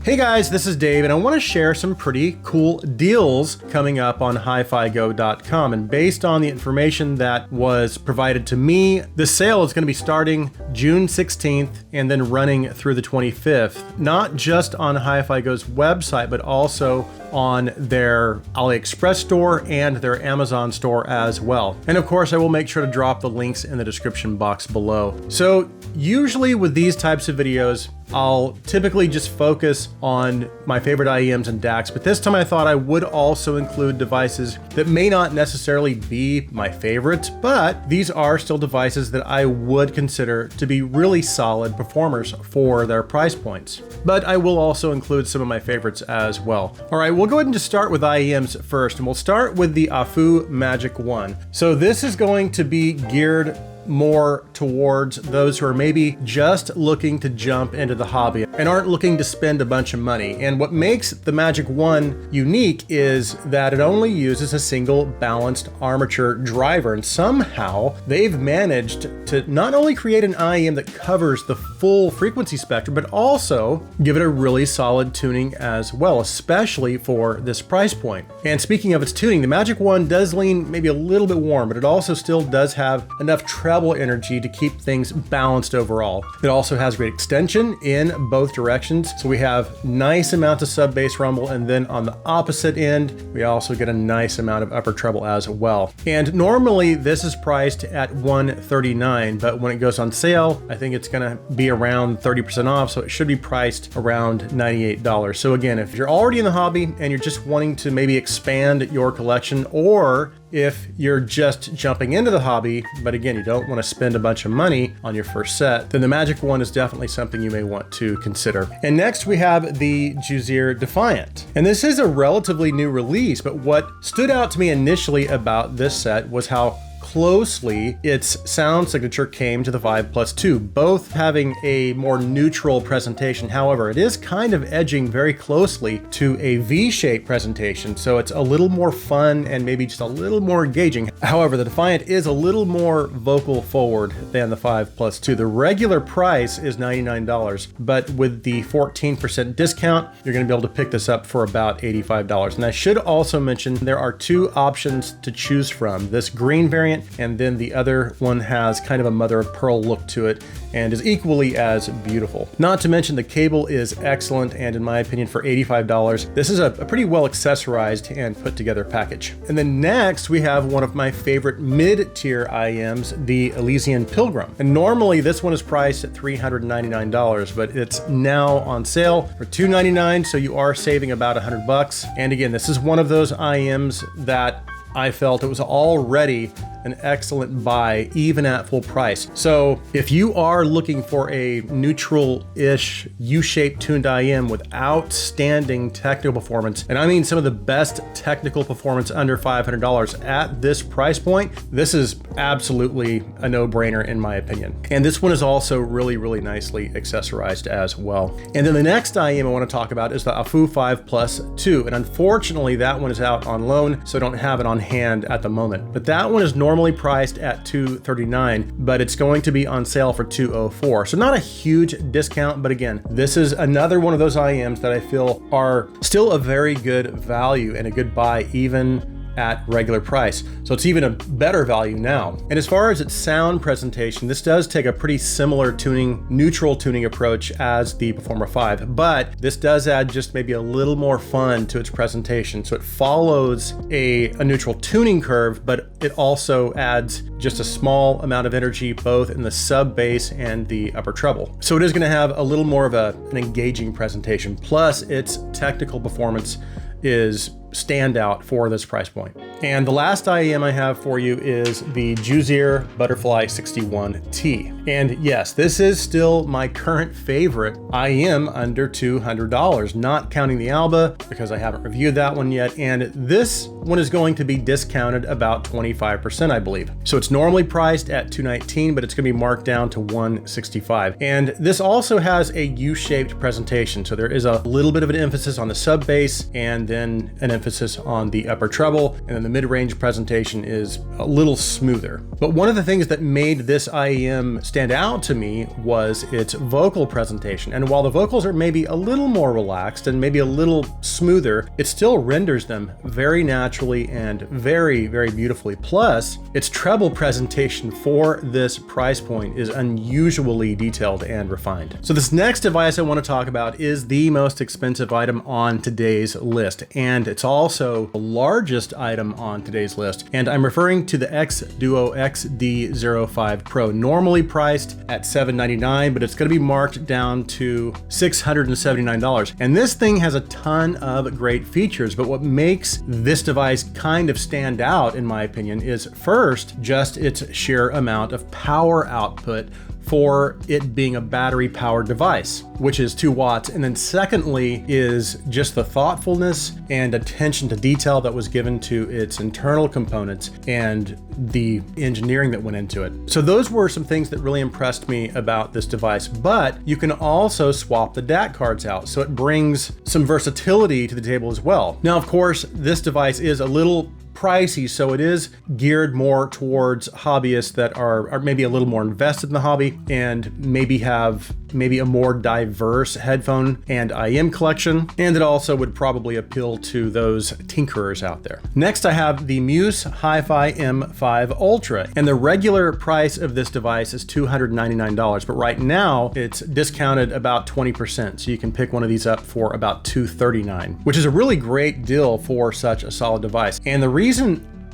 Hey guys, this is Dave, and I want to share some pretty cool deals coming up on hifigo.com. And based on the information that was provided to me, the sale is going to be starting June 16th and then running through the 25th, not just on hifigo's website, but also on their AliExpress store and their Amazon store as well. And of course, I will make sure to drop the links in the description box below. So usually with these types of videos, I'll typically just focus on my favorite IEMs and DACs, but this time I thought I would also include devices that may not necessarily be my favorites, but these are still devices that I would consider to be really solid performers for their price points. But I will also include some of my favorites as well. All right, we'll go ahead and just start with IEMs first, and we'll start with the Afu Magic 1. So this is going to be geared more towards those who are maybe just looking to jump into the hobby and aren't looking to spend a bunch of money. And what makes the Magic 1 unique is that it only uses a single balanced armature driver, and somehow they've managed to not only create an IEM that covers the full frequency spectrum, but also give it a really solid tuning as well, especially for this price point. And speaking of its tuning, the Magic 1 does lean maybe a little bit warm, but it also still does have enough treble energy to keep things balanced overall. It also has great extension in both directions, so we have nice amounts of sub bass rumble, and then on the opposite end we also get a nice amount of upper treble as well. And normally this is priced at $139, but when it goes on sale, I think it's gonna be around 30% off, so it should be priced around $98. So again, if you're already in the hobby and you're just wanting to maybe expand your collection, or if you're just jumping into the hobby, but again, you don't want to spend a bunch of money on your first set, then the Magic 1 is definitely something you may want to consider. And next we have the Juir Defiant. And this is a relatively new release, but what stood out to me initially about this set was how closely its sound signature came to the Vive Plus 2, both having a more neutral presentation. However, it is kind of edging very closely to a V-shaped presentation, so it's a little more fun and maybe just a little more engaging. However, the Defiant is a little more vocal forward than the Vive Plus 2. The regular price is $99, but with the 14% discount, you're going to be able to pick this up for about $85. And I should also mention there are two options to choose from. This green variant, and then the other one has kind of a mother of pearl look to it and is equally as beautiful. Not to mention the cable is excellent, and in my opinion for $85, this is a pretty well accessorized and put together package. And then next we have one of my favorite mid-tier IEMs, the Elysian Pilgrim. And normally this one is priced at $399, but it's now on sale for $299, so you are saving about $100. And again, this is one of those IEMs that I felt it was already an excellent buy, even at full price. So if you are looking for a neutral-ish U-shaped tuned IEM with outstanding technical performance, and I mean some of the best technical performance under $500 at this price point, this is absolutely a no-brainer in my opinion. And this one is also really, really nicely accessorized as well. And then the next IEM I want to talk about is the Afu 5 Plus 2. And unfortunately, that one is out on loan, so I don't have it on hand at the moment. But that one is normally priced at $239, but it's going to be on sale for $204. So not a huge discount, but again, this is another one of those IEMs that I feel are still a very good value and a good buy even at regular price. So it's even a better value now. And as far as its sound presentation, this does take a pretty similar tuning, neutral tuning approach as the Performer 5, but this does add just maybe a little more fun to its presentation. So it follows a neutral tuning curve, but it also adds just a small amount of energy both in the sub bass and the upper treble. So it is going to have a little more of an engaging presentation. Plus its technical performance is standout for this price point. And the last IEM I have for you is the Juir Butterfly 61T. And yes, this is still my current favorite IEM under $200, not counting the Alba because I haven't reviewed that one yet. And this one is going to be discounted about 25%, I believe. So it's normally priced at $219, but it's going to be marked down to $165. And this also has a U-shaped presentation. So there is a little bit of an emphasis on the sub bass and then an emphasis on the upper treble, and then the mid-range presentation is a little smoother. But one of the things that made this IEM stand out to me was its vocal presentation. And while the vocals are maybe a little more relaxed and maybe a little smoother, it still renders them very naturally and very, very beautifully. Plus, its treble presentation for this price point is unusually detailed and refined. So this next device I want to talk about is the most expensive item on today's list, and it's also the largest item on today's list. And I'm referring to the XDuo XD05 Pro, normally priced at $799, but it's going to be marked down to $679. And this thing has a ton of great features, but what makes this device kind of stand out, in my opinion, is first, just its sheer amount of power output for it being a battery powered device, which is 2 watts. And then secondly is just the thoughtfulness and attention to detail that was given to its internal components and the engineering that went into it. So those were some things that really impressed me about this device, but you can also swap the DAC cards out. So it brings some versatility to the table as well. Now, of course, this device is a little pricey, so it is geared more towards hobbyists that are maybe a little more invested in the hobby and maybe have a more diverse headphone and IEM collection, and it also would probably appeal to those tinkerers out there. Next, I have the Muse Hi-Fi M5 Ultra, and the regular price of this device is $299, but right now it's discounted about 20%, so you can pick one of these up for about $239, which is a really great deal for such a solid device. And the reason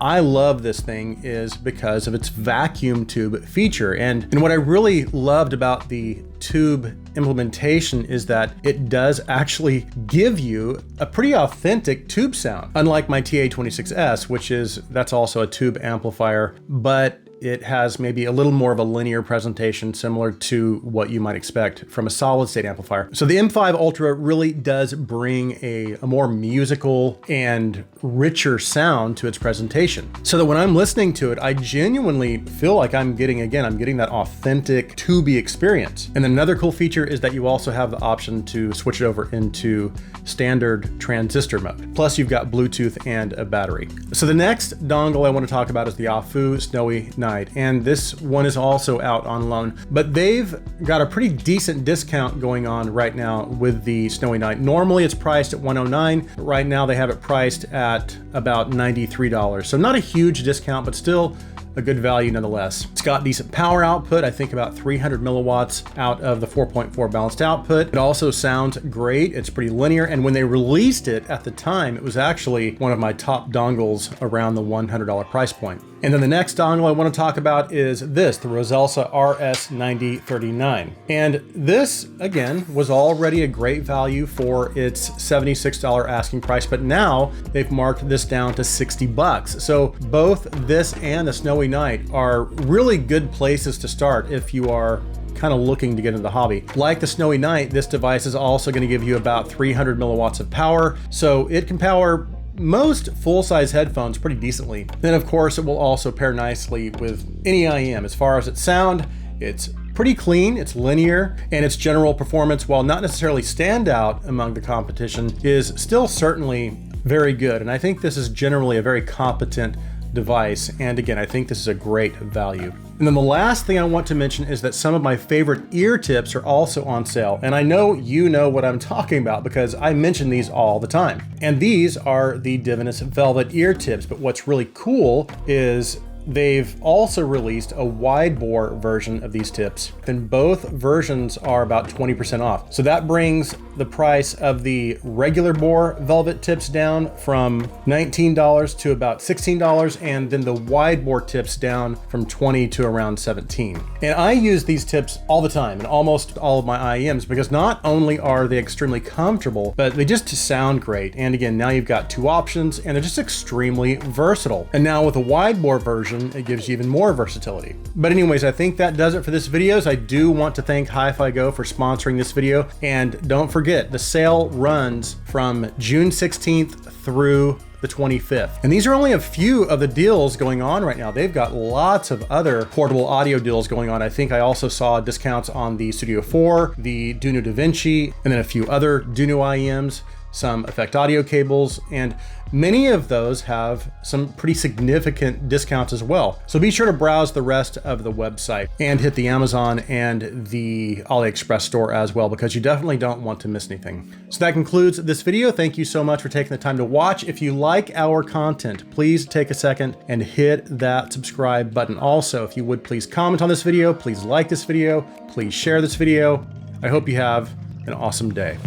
I love this thing is because of its vacuum tube feature. And what I really loved about the tube implementation is that it does actually give you a pretty authentic tube sound. Unlike my TA26S, that's also a tube amplifier, but it has maybe a little more of a linear presentation similar to what you might expect from a solid state amplifier. So the M5 Ultra really does bring a more musical and richer sound to its presentation, so that when I'm listening to it, I genuinely feel like I'm getting that authentic tubey experience. And then another cool feature is that you also have the option to switch it over into standard transistor mode. Plus you've got Bluetooth and a battery. So the next dongle I want to talk about is the Afu Snowy Night, and this one is also out on loan, but they've got a pretty decent discount going on right now with the Snowy Night. Normally it's priced at $109, but right now they have it priced at about $93. So not a huge discount, but still a good value nonetheless. It's got decent power output, I think about 300 milliwatts out of the 4.4 balanced output. It also sounds great, it's pretty linear, and when they released it at the time, it was actually one of my top dongles around the $100 price point. And then the next dongle I want to talk about is this, the Roselsa RS9039. And this, again, was already a great value for its $76 asking price, but now they've marked this down to $60. So both this and the Snowy Night are really good places to start if you are kind of looking to get into the hobby. Like the Snowy Night, this device is also going to give you about 300 milliwatts of power, so it can power most full-size headphones pretty decently. Then of course it will also pair nicely with any IEM. As far as its sound, it's pretty clean, it's linear, and its general performance, while not necessarily standout among the competition, is still certainly very good. And I think this is generally a very competent device, and again, I think this is a great value. And then the last thing I want to mention is that some of my favorite ear tips are also on sale, and I know you know what I'm talking about because I mention these all the time. And these are the Divinus Velvet ear tips, but what's really cool is they've also released a wide bore version of these tips, and both versions are about 20% off. So that brings the price of the regular bore velvet tips down from $19 to about $16, and then the wide bore tips down from $20 to around $17. And I use these tips all the time in almost all of my IEMs because not only are they extremely comfortable, but they just sound great. And again, now you've got 2 options and they're just extremely versatile. And now with a wide bore version, it gives you even more versatility. But anyways, I think that does it for this video. I do want to thank HiFiGo for sponsoring this video. And don't forget, the sale runs from June 16th through the 25th. And these are only a few of the deals going on right now. They've got lots of other portable audio deals going on. I think I also saw discounts on the Studio 4, the Juir Defiant, and then a few other Juir IEMs, some Effect Audio cables, and many of those have some pretty significant discounts as well. So be sure to browse the rest of the website and hit the Amazon and the AliExpress store as well, because you definitely don't want to miss anything. So that concludes this video. Thank you so much for taking the time to watch. If you like our content, please take a second and hit that subscribe button. Also, if you would please comment on this video, please like this video, please share this video. I hope you have an awesome day.